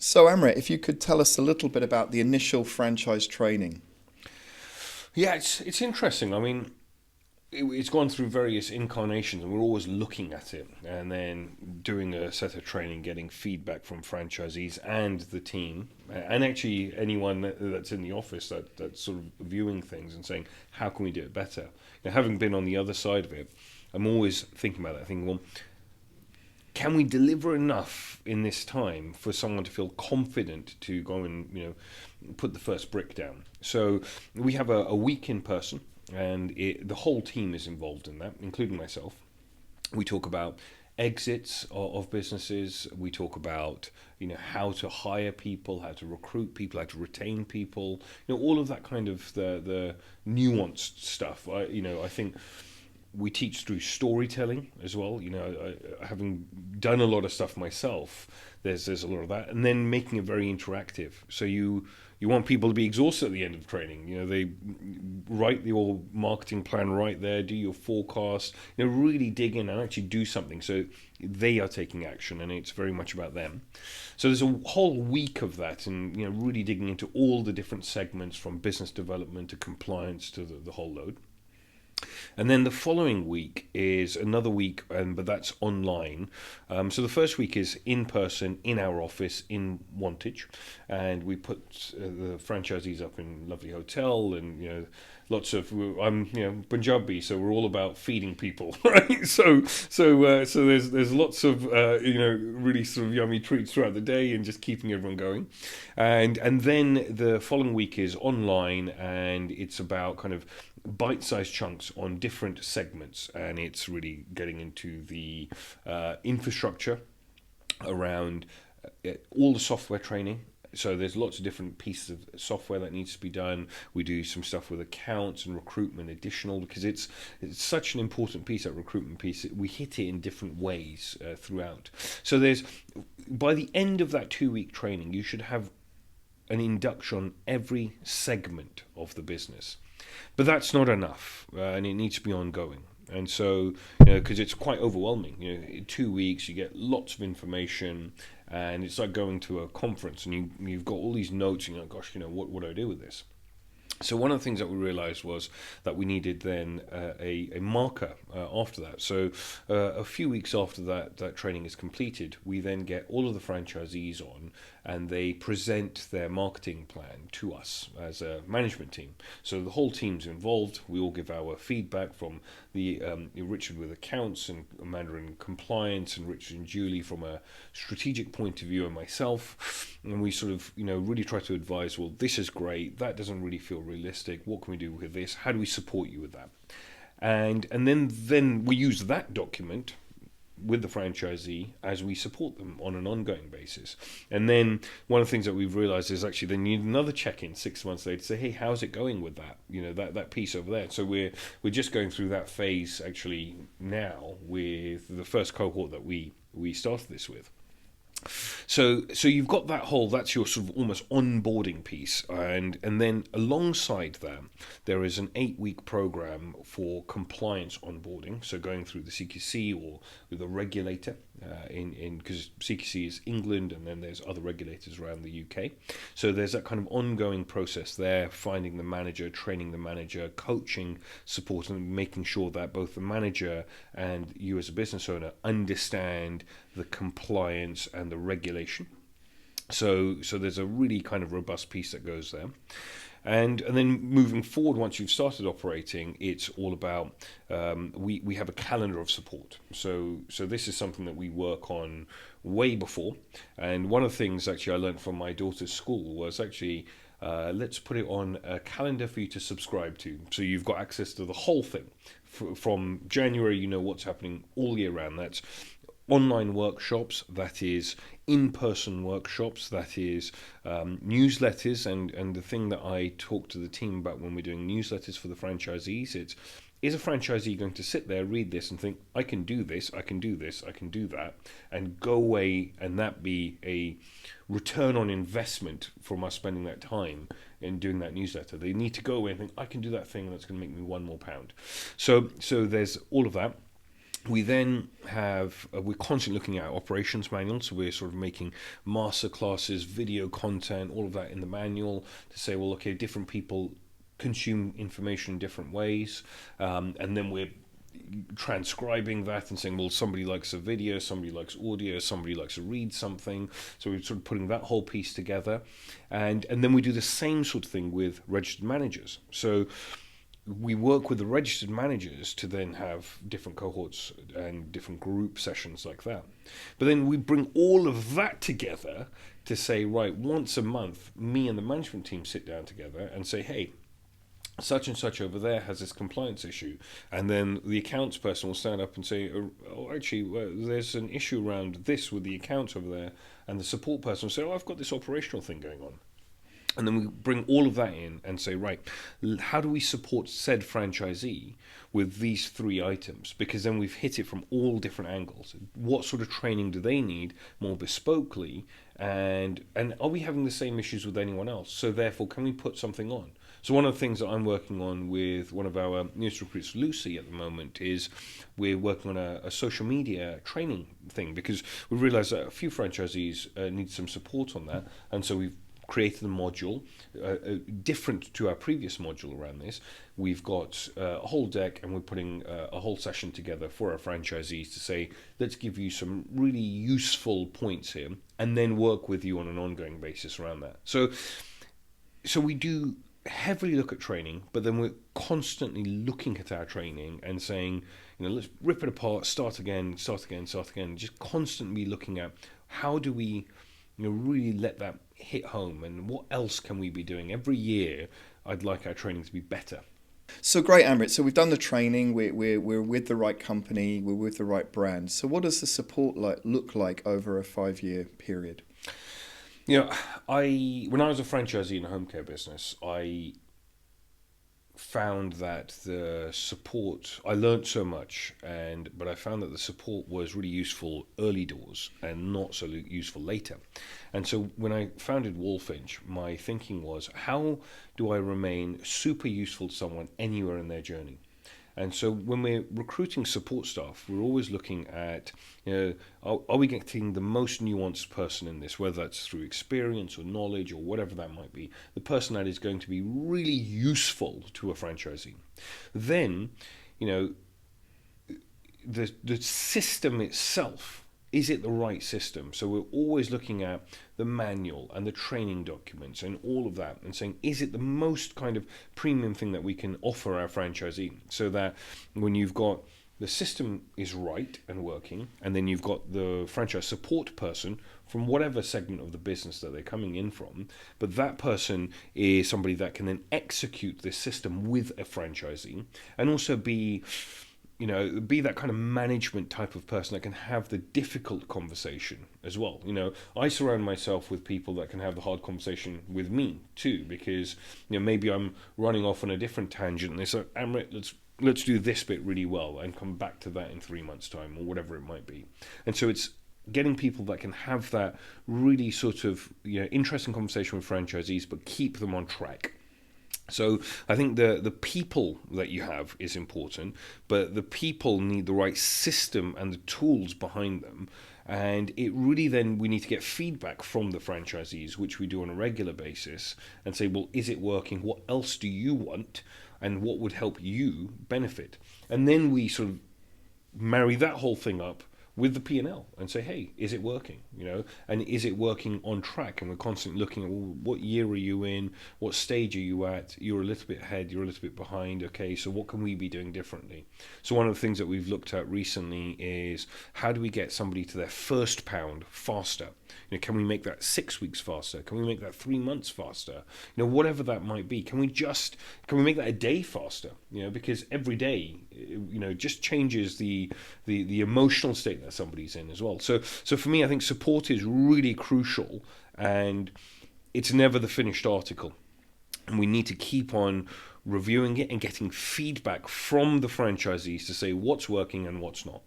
So, Amrit, if you could tell us a little bit about the initial franchise training. Yeah, it's interesting. I mean, it's gone through various incarnations, and we're always looking at it, and then doing a set of training, getting feedback from franchisees and the team, and actually anyone that's in the office that's sort of viewing things and saying, how can we do it better? Having been on the other side of it, I'm always thinking about that, thinking, well, can we deliver enough in this time for someone to feel confident to go and put the first brick down? So we have a week in person, and the whole team is involved in that, including myself. We talk about exits of businesses. We talk about how to hire people, how to recruit people, how to retain people. All of that kind of the nuanced stuff. I think we teach through storytelling as well. Having done a lot of stuff myself, there's a lot of that, and then making it very interactive. So you want people to be exhausted at the end of training. They write your marketing plan right there, do your forecast. Really dig in and actually do something. So they are taking action, and it's very much about them. So there's a whole week of that, and really digging into all the different segments from business development to compliance to the whole load. And then the following week is another week, but that's online. So the first week is in person in our office in Wantage, and we put the franchisees up in a lovely hotel, and lots of I'm Punjabi, so we're all about feeding people, right? So there's lots of really sort of yummy treats throughout the day, and just keeping everyone going, and then the following week is online, and it's about kind of bite-sized chunks on different segments, and it's really getting into the infrastructure around all the software training. So there's lots of different pieces of software that needs to be done. We do some stuff with accounts and recruitment additional, because it's such an important piece, that recruitment piece. We hit it in different ways throughout. So there's, by the end of that 2-week training, you should have an induction on every segment of the business. But that's not enough, and it needs to be ongoing. And so, because it's quite overwhelming. In 2 weeks, you get lots of information, and it's like going to a conference, and you've got all these notes, and you're like, gosh, what do I do with this? So one of the things that we realised was that we needed then a marker after that. So a few weeks after that training is completed, we then get all of the franchisees on, and they present their marketing plan to us as a management team. So the whole team's involved. We all give our feedback from the Richard with accounts, and Amanda in compliance, and Richard and Julie from a strategic point of view, and myself. And we sort of really try to advise, well, this is great, that doesn't really feel realistic, what can we do with this, how do we support you with that? And then we use that document with the franchisee as we support them on an ongoing basis. And then one of the things that we've realized is actually they need another check-in 6 months later to say, hey, how's it going with that that piece over there? So we're just going through that phase actually now with the first cohort that we started this with. So you've got that's your sort of almost onboarding piece, and then alongside that there is an 8-week program for compliance onboarding. So going through the CQC or with a regulator in because CQC is England, and then there's other regulators around the UK. So there's that kind of ongoing process there, finding the manager, training the manager, coaching, support, and making sure that both the manager and you as a business owner understand the compliance and the regulation. So there's a really kind of robust piece that goes there. And then moving forward, once you've started operating, it's all about we have a calendar of support. So this is something that we work on way before. And one of the things actually I learned from my daughter's school was actually let's put it on a calendar for you to subscribe to. So you've got access to the whole thing. From January, you know what's happening all year round. That's online workshops, that is in-person workshops, that is newsletters, and the thing that I talk to the team about when we're doing newsletters for the franchisees, it's, is a franchisee going to sit there, read this and think, I can do this, I can do this, I can do that, and go away and that be a return on investment from us spending that time in doing that newsletter? They need to go away and think, I can do that thing that's going to make me £1 more. So there's all of that. We then have, we're constantly looking at operations manuals, so we're sort of making master classes, video content, all of that in the manual to say, well, okay, different people consume information in different ways, and then we're transcribing that and saying, well, somebody likes a video, somebody likes audio, somebody likes to read something. So we're sort of putting that whole piece together, and then we do the same sort of thing with registered managers. So we work with the registered managers to then have different cohorts and different group sessions like that. But then we bring all of that together to say, right, once a month, me and the management team sit down together and say, hey, such and such over there has this compliance issue, and then the accounts person will stand up and say, oh, actually, well, there's an issue around this with the accounts over there, and the support person will say, oh, I've got this operational thing going on. And then we bring all of that in and say, right, how do we support said franchisee with these three items? Because then we've hit it from all different angles. What sort of training do they need more bespokely? And are we having the same issues with anyone else? So therefore, can we put something on? So one of the things that I'm working on with one of our newest recruits, Lucy, at the moment is we're working on a social media training thing, because we realised that a few franchisees need some support on that. And so we've created a module different to our previous module around this. We've got a whole deck, and we're putting a whole session together for our franchisees to say, let's give you some really useful points here, and then work with you on an ongoing basis around that. So we do heavily look at training, but then we're constantly looking at our training and saying, let's rip it apart, start again, just constantly looking at how do we really let that hit home, and what else can we be doing every year. I'd like our training to be better. So great, Amrit. So we've done the training. We're with the right company. We're with the right brand. So what does the support look like over a 5-year period? When I was a franchisee in a home care business, I found that the support, I learned so much, but I found that the support was really useful early doors and not so useful later. And so when I founded Walfinch, my thinking was, how do I remain super useful to someone anywhere in their journey? And so when we're recruiting support staff, we're always looking at, are we getting the most nuanced person in this, whether that's through experience or knowledge or whatever that might be, the person that is going to be really useful to a franchisee. Then, the system itself, is it the right system? So we're always looking at the manual and the training documents and all of that and saying, is it the most kind of premium thing that we can offer our franchisee? So that when you've got the system is right and working, and then you've got the franchise support person from whatever segment of the business that they're coming in from, but that person is somebody that can then execute this system with a franchisee and also be that kind of management type of person that can have the difficult conversation as well. I surround myself with people that can have the hard conversation with me too, because maybe I'm running off on a different tangent and they say, Amrit, let's do this bit really well and come back to that in 3 months' time or whatever it might be. And so it's getting people that can have that really sort of interesting conversation with franchisees, but keep them on track. So I think the people that you have is important, but the people need the right system and the tools behind them. And it really then we need to get feedback from the franchisees, which we do on a regular basis, and say, well, is it working? What else do you want? And what would help you benefit? And then we sort of marry that whole thing up with the P&L and say, hey, is it working? And is it working on track? And we're constantly looking at, well, what year are you in? What stage are you at? You're a little bit ahead, you're a little bit behind. Okay, so what can we be doing differently? So one of the things that we've looked at recently is, how do we get somebody to their first pound faster? Can we make that 6 weeks faster? Can we make that 3 months faster? Whatever that might be. Can we make that a day faster? Because every day, just changes the emotional state that somebody's in as well. So for me, I think support is really crucial, and it's never the finished article. And we need to keep on reviewing it and getting feedback from the franchisees to say what's working and what's not.